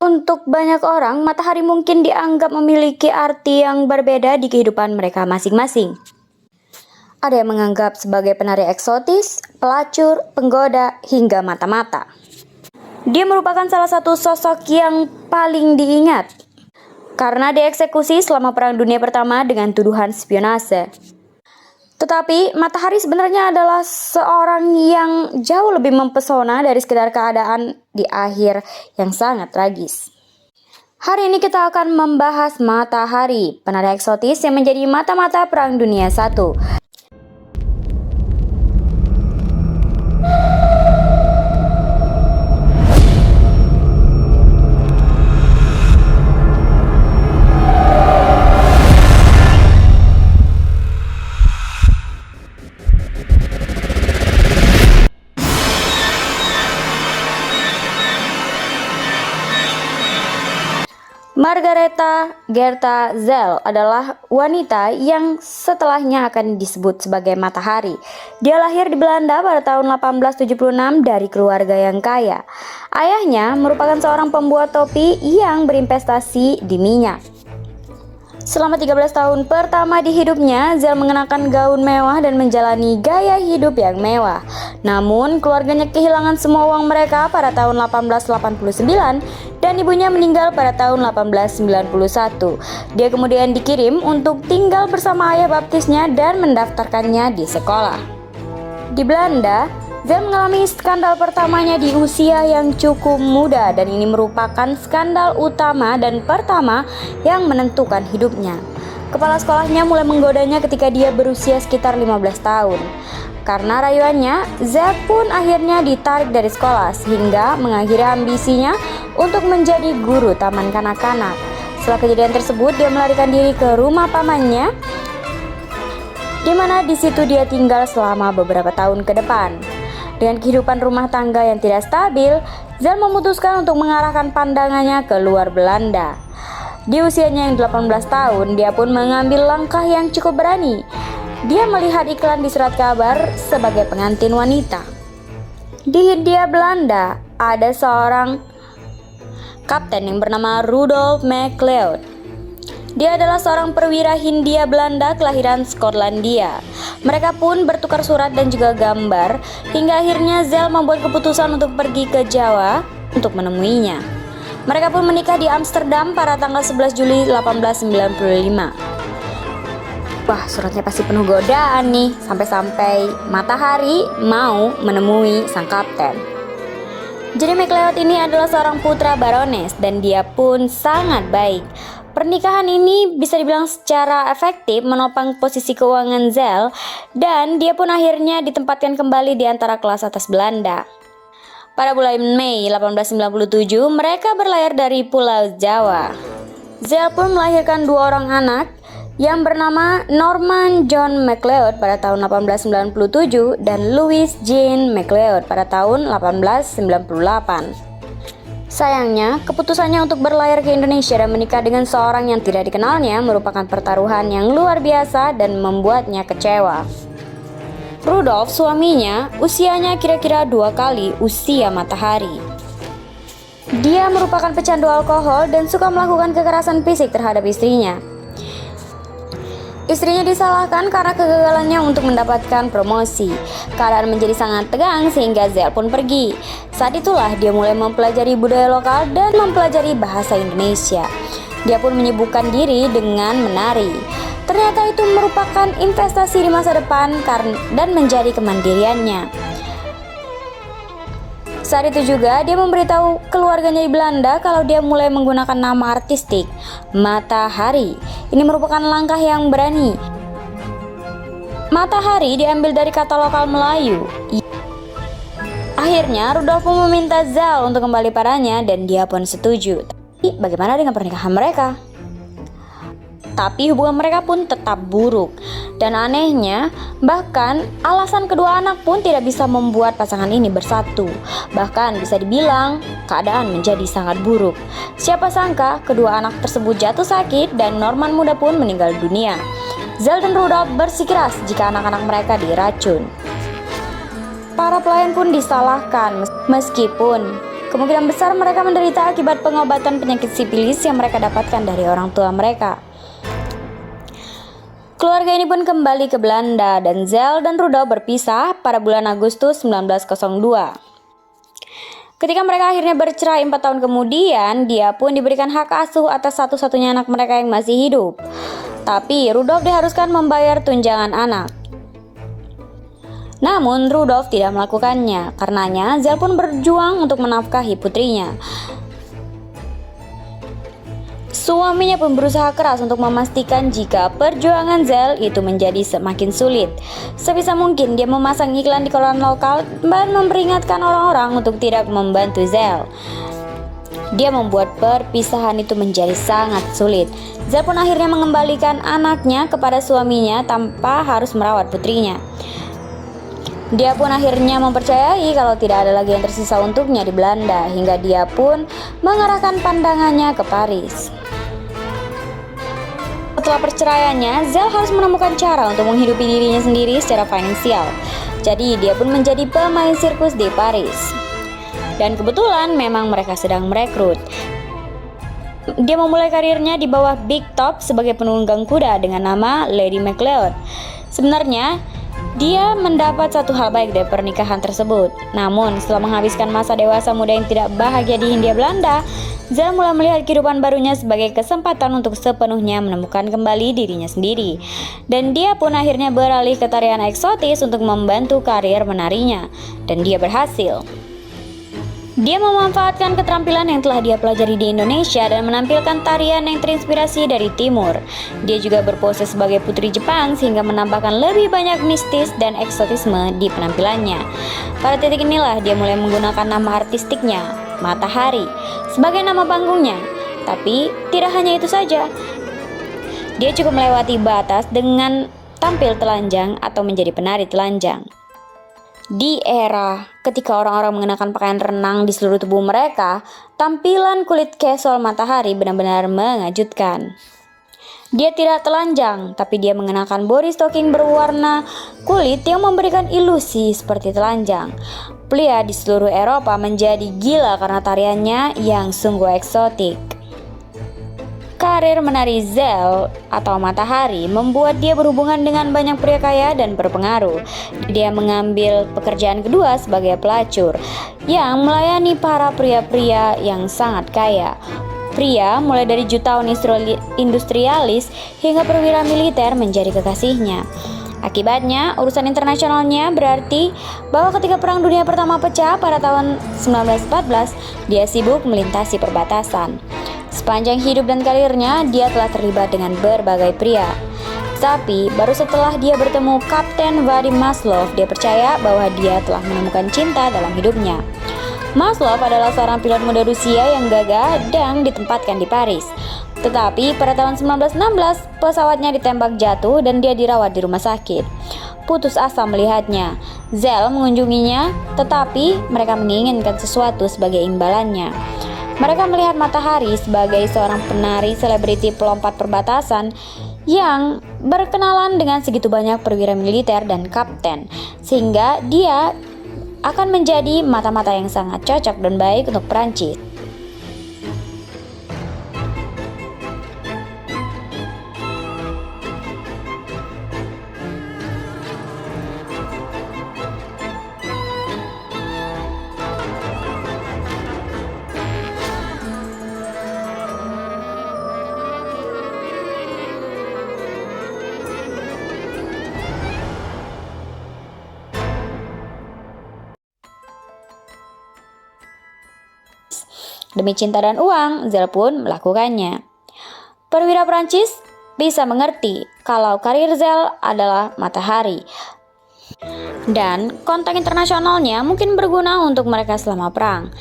Untuk banyak orang, matahari mungkin dianggap memiliki arti yang berbeda di kehidupan mereka masing-masing. Ada yang menganggap sebagai penari eksotis, pelacur, penggoda, hingga mata-mata. Dia merupakan salah satu sosok yang paling diingat karena dieksekusi selama Perang Dunia Pertama dengan tuduhan spionase. Tetapi matahari sebenarnya adalah seorang yang jauh lebih mempesona dari sekedar keadaan di akhir yang sangat tragis. Hari ini kita akan membahas Matahari, penari eksotis yang menjadi mata-mata Perang Dunia I. Margaretha Gerta Zell adalah wanita yang setelahnya akan disebut sebagai Matahari. Dia lahir di Belanda pada tahun 1876 dari keluarga yang kaya. Ayahnya merupakan seorang pembuat topi yang berinvestasi di minyak. Selama 13 tahun pertama di hidupnya, Zell mengenakan gaun mewah dan menjalani gaya hidup yang mewah. Namun, keluarganya kehilangan semua uang mereka pada tahun 1889 dan ibunya meninggal pada tahun 1891. Dia kemudian dikirim untuk tinggal bersama ayah baptisnya dan mendaftarkannya di sekolah. Di Belanda, Zell mengalami skandal pertamanya di usia yang cukup muda dan ini merupakan skandal utama dan pertama yang menentukan hidupnya. Kepala sekolahnya mulai menggodanya ketika dia berusia sekitar 15 tahun. Karena rayuannya, Zell pun akhirnya ditarik dari sekolah sehingga mengakhiri ambisinya untuk menjadi guru taman kanak-kanak. Setelah kejadian tersebut, dia melarikan diri ke rumah pamannya, di mana di situ dia tinggal selama beberapa tahun ke depan. Dengan kehidupan rumah tangga yang tidak stabil, Zell memutuskan untuk mengarahkan pandangannya ke luar Belanda. Di usianya yang 18 tahun, dia pun mengambil langkah yang cukup berani. Dia melihat iklan di surat kabar sebagai pengantin wanita. Di Hindia Belanda, ada seorang kapten yang bernama Rudolf McLeod. Dia adalah seorang perwira Hindia Belanda kelahiran Skotlandia. Mereka pun bertukar surat dan juga gambar, hingga akhirnya Zell membuat keputusan untuk pergi ke Jawa untuk menemuinya. Mereka pun menikah di Amsterdam pada tanggal 11 Juli 1895. Wah, suratnya pasti penuh godaan nih, sampai-sampai Matahari mau menemui sang kapten. Jadi McLeod ini adalah seorang putra barones dan dia pun sangat baik. Pernikahan ini bisa dibilang secara efektif menopang posisi keuangan Zell dan dia pun akhirnya ditempatkan kembali di antara kelas atas Belanda. Pada bulan Mei 1897 mereka berlayar dari Pulau Jawa. Zell pun melahirkan dua orang anak yang bernama Norman John McLeod pada tahun 1897 dan Louis Jean McLeod pada tahun 1898. Sayangnya, keputusannya untuk berlayar ke Indonesia dan menikah dengan seorang yang tidak dikenalnya merupakan pertaruhan yang luar biasa dan membuatnya kecewa. Rudolf, suaminya, usianya kira-kira 2 kali usia Matahari. Dia merupakan pecandu alkohol dan suka melakukan kekerasan fisik terhadap istrinya. Istrinya disalahkan karena kegagalannya untuk mendapatkan promosi. Keadaan menjadi sangat tegang sehingga Zell pun pergi. Saat itulah dia mulai mempelajari budaya lokal dan mempelajari bahasa Indonesia. Dia pun menyibukkan diri dengan menari. Ternyata itu merupakan investasi di masa depan dan menjadi kemandiriannya. Saat itu juga dia memberitahu keluarganya di Belanda kalau dia mulai menggunakan nama artistik Matahari. Ini merupakan langkah yang berani. Matahari diambil dari kata lokal Melayu. Akhirnya Rudolf pun meminta Zell untuk kembali padanya dan dia pun setuju. Tapi bagaimana dengan pernikahan mereka? Tapi hubungan mereka pun tetap buruk. Dan anehnya, bahkan alasan kedua anak pun tidak bisa membuat pasangan ini bersatu. Bahkan bisa dibilang keadaan menjadi sangat buruk. Siapa sangka kedua anak tersebut jatuh sakit dan Norman muda pun meninggal dunia. Zell dan Rudolf bersikeras jika anak-anak mereka diracun. Para pelayan pun disalahkan meskipun Kemungkinan besar mereka menderita akibat pengobatan penyakit sifilis yang mereka dapatkan dari orang tua mereka. Keluarga ini pun kembali ke Belanda dan Zell dan Rudolf berpisah pada bulan Agustus 1902. Ketika mereka akhirnya bercerai 4 tahun kemudian, dia pun diberikan hak asuh atas satu-satunya anak mereka yang masih hidup. Tapi Rudolf diharuskan membayar tunjangan anak. Namun Rudolf tidak melakukannya, karenanya Zell pun berjuang untuk menafkahi putrinya. Suaminya pun berusaha keras untuk memastikan jika perjuangan Zell itu menjadi semakin sulit. Sebisa mungkin dia memasang iklan di koran lokal dan memperingatkan orang-orang untuk tidak membantu Zell. Dia membuat perpisahan itu menjadi sangat sulit. Zell pun akhirnya mengembalikan anaknya kepada suaminya tanpa harus merawat putrinya. Dia pun akhirnya mempercayai kalau tidak ada lagi yang tersisa untuknya di Belanda, hingga dia pun mengarahkan pandangannya ke Paris. Setelah perceraiannya, Zell harus menemukan cara untuk menghidupi dirinya sendiri secara finansial. Jadi dia pun menjadi pemain sirkus di Paris. Dan kebetulan memang mereka sedang merekrut. Dia memulai karirnya di bawah Big Top sebagai penunggang kuda dengan nama Lady McLeod. Sebenarnya dia mendapat satu hal baik dari pernikahan tersebut. Namun setelah menghabiskan masa dewasa muda yang tidak bahagia di Hindia Belanda, Zell mulai melihat kehidupan barunya sebagai kesempatan untuk sepenuhnya menemukan kembali dirinya sendiri. Dan dia pun akhirnya beralih ke tarian eksotis untuk membantu karir menarinya. Dan dia berhasil. Dia memanfaatkan keterampilan yang telah dia pelajari di Indonesia dan menampilkan tarian yang terinspirasi dari Timur. Dia juga berpose sebagai putri Jepang sehingga menambahkan lebih banyak mistis dan eksotisme di penampilannya. Pada titik inilah dia mulai menggunakan nama artistiknya, Matahari, sebagai nama panggungnya. Tapi tidak hanya itu saja. Dia cukup melewati batas dengan tampil telanjang atau menjadi penari telanjang. Di era ketika orang-orang mengenakan pakaian renang di seluruh tubuh mereka, tampilan kulit casual Matahari benar-benar mengejutkan. Dia tidak telanjang, tapi dia mengenakan body stocking berwarna kulit yang memberikan ilusi seperti telanjang. Pria di seluruh Eropa menjadi gila karena tariannya yang sungguh eksotik. Karir menari Zell atau Matahari membuat dia berhubungan dengan banyak pria kaya dan berpengaruh. Dia mengambil pekerjaan kedua sebagai pelacur yang melayani para pria-pria yang sangat kaya. Pria mulai dari jutawan industrialis hingga perwira militer menjadi kekasihnya. Akibatnya, urusan internasionalnya berarti bahwa ketika Perang Dunia Pertama pecah pada tahun 1914, dia sibuk melintasi perbatasan. Sepanjang hidup dan karirnya, dia telah terlibat dengan berbagai pria. Tapi, baru setelah dia bertemu Kapten Vadim Maslov, dia percaya bahwa dia telah menemukan cinta dalam hidupnya. Maslov adalah seorang pilot muda Rusia yang gagah dan ditempatkan di Paris. Tetapi pada tahun 1916, pesawatnya ditembak jatuh dan dia dirawat di rumah sakit. Putus asa melihatnya, Zell mengunjunginya, tetapi mereka menginginkan sesuatu sebagai imbalannya. Mereka melihat Matahari sebagai seorang penari selebriti pelompat perbatasan yang berkenalan dengan segitu banyak perwira militer dan kapten, sehingga dia akan menjadi mata-mata yang sangat cocok dan baik untuk Prancis. Demi cinta dan uang, Zell pun melakukannya. Perwira Prancis bisa mengerti kalau karir Zell adalah Matahari. Dan kontak internasionalnya mungkin berguna untuk mereka selama perang.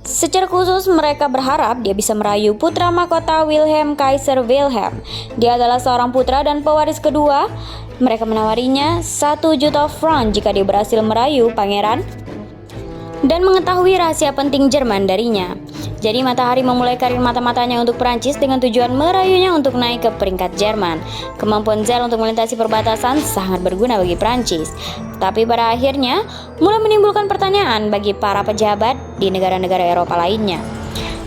Secara khusus mereka berharap dia bisa merayu putra mahkota Wilhelm Kaiser Wilhelm. Dia adalah seorang putra dan pewaris kedua. Mereka menawarinya 1 juta franc jika dia berhasil merayu pangeran dan mengetahui rahasia penting Jerman darinya. Jadi Matahari memulai karir mata-matanya untuk Perancis dengan tujuan merayunya untuk naik ke peringkat Jerman. Kemampuan Zell untuk melintasi perbatasan sangat berguna bagi Perancis. Tapi pada akhirnya mulai menimbulkan pertanyaan bagi para pejabat di negara-negara Eropa lainnya.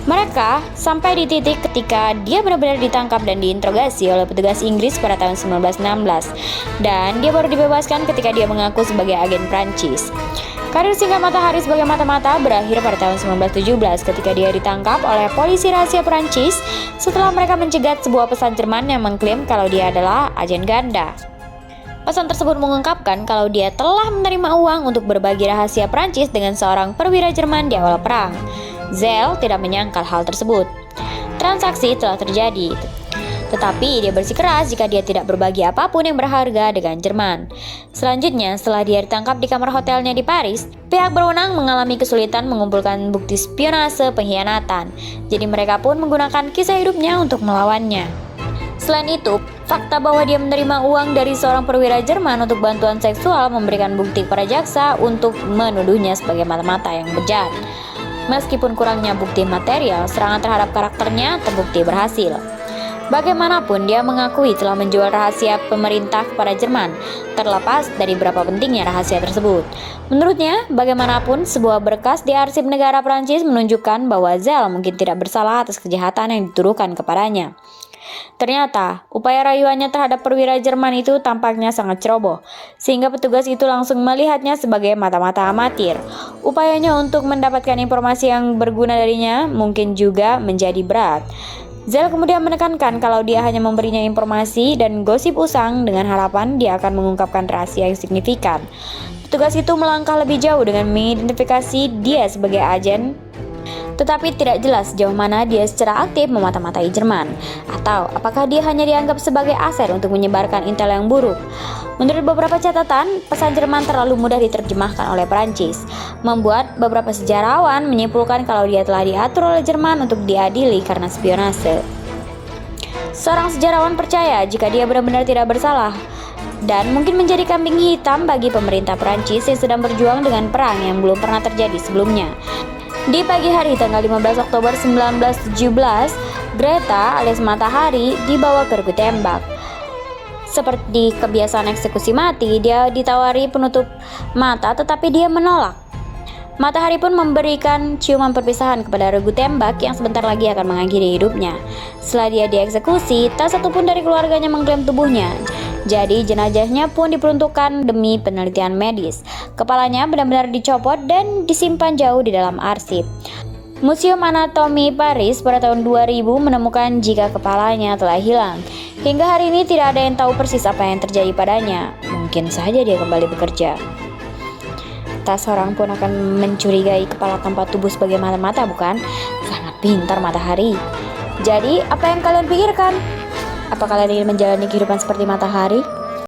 Mereka sampai di titik ketika dia benar-benar ditangkap dan diinterogasi oleh petugas Inggris pada tahun 1916. Dan dia baru dibebaskan ketika dia mengaku sebagai agen Prancis. Karir singkat Matahari sebagai mata-mata berakhir pada tahun 1917 ketika dia ditangkap oleh polisi rahasia Perancis setelah mereka mencegat sebuah pesan Jerman yang mengklaim kalau dia adalah agen ganda. Pesan tersebut mengungkapkan kalau dia telah menerima uang untuk berbagi rahasia Perancis dengan seorang perwira Jerman di awal perang. Zell tidak menyangkal hal tersebut. Transaksi telah terjadi, tetapi dia bersikeras jika dia tidak berbagi apapun yang berharga dengan Jerman. Selanjutnya, setelah dia ditangkap di kamar hotelnya di Paris, pihak berwenang mengalami kesulitan mengumpulkan bukti spionase pengkhianatan. Jadi mereka pun menggunakan kisah hidupnya untuk melawannya. Selain itu, fakta bahwa dia menerima uang dari seorang perwira Jerman untuk bantuan seksual memberikan bukti kepada jaksa untuk menuduhnya sebagai mata-mata yang bejat. Meskipun kurangnya bukti material, serangan terhadap karakternya terbukti berhasil. Bagaimanapun, dia mengakui telah menjual rahasia pemerintah kepada Jerman, terlepas dari berapa pentingnya rahasia tersebut. Menurutnya, bagaimanapun, sebuah berkas di arsip negara Prancis menunjukkan bahwa Zell mungkin tidak bersalah atas kejahatan yang dituduhkan kepadanya. Ternyata, upaya rayuannya terhadap perwira Jerman itu tampaknya sangat ceroboh, sehingga petugas itu langsung melihatnya sebagai mata-mata amatir. Upayanya untuk mendapatkan informasi yang berguna darinya mungkin juga menjadi berat. Zell kemudian menekankan kalau dia hanya memberinya informasi dan gosip usang dengan harapan dia akan mengungkapkan rahasia yang signifikan. Petugas itu melangkah lebih jauh dengan mengidentifikasi dia sebagai agen, tetapi tidak jelas sejauh mana dia secara aktif memata-matai Jerman, atau apakah dia hanya dianggap sebagai aset untuk menyebarkan intel yang buruk. Menurut beberapa catatan, pesan Jerman terlalu mudah diterjemahkan oleh Perancis, membuat beberapa sejarawan menyimpulkan kalau dia telah diatur oleh Jerman untuk diadili karena spionase. Seorang sejarawan percaya jika dia benar-benar tidak bersalah, dan mungkin menjadi kambing hitam bagi pemerintah Perancis yang sedang berjuang dengan perang yang belum pernah terjadi sebelumnya. Di pagi hari tanggal 15 Oktober 1917, Greta alias Matahari dibawa ke regu tembak. Seperti kebiasaan eksekusi mati, dia ditawari penutup mata tetapi dia menolak. Matahari pun memberikan ciuman perpisahan kepada regu tembak yang sebentar lagi akan mengakhiri hidupnya. Setelah dia dieksekusi, tak satu pun dari keluarganya mengklaim tubuhnya. Jadi jenazahnya pun diperuntukkan demi penelitian medis. Kepalanya benar-benar dicopot dan disimpan jauh di dalam arsip. Museum Anatomi Paris pada tahun 2000 menemukan jika kepalanya telah hilang. Hingga hari ini tidak ada yang tahu persis apa yang terjadi padanya. Mungkin saja dia kembali bekerja. Tak seorang pun akan mencurigai kepala tanpa tubuh sebagai mata-mata, bukan? Sangat pintar Matahari. Jadi, apa yang kalian pikirkan? Apa kalian ingin menjalani kehidupan seperti Matahari?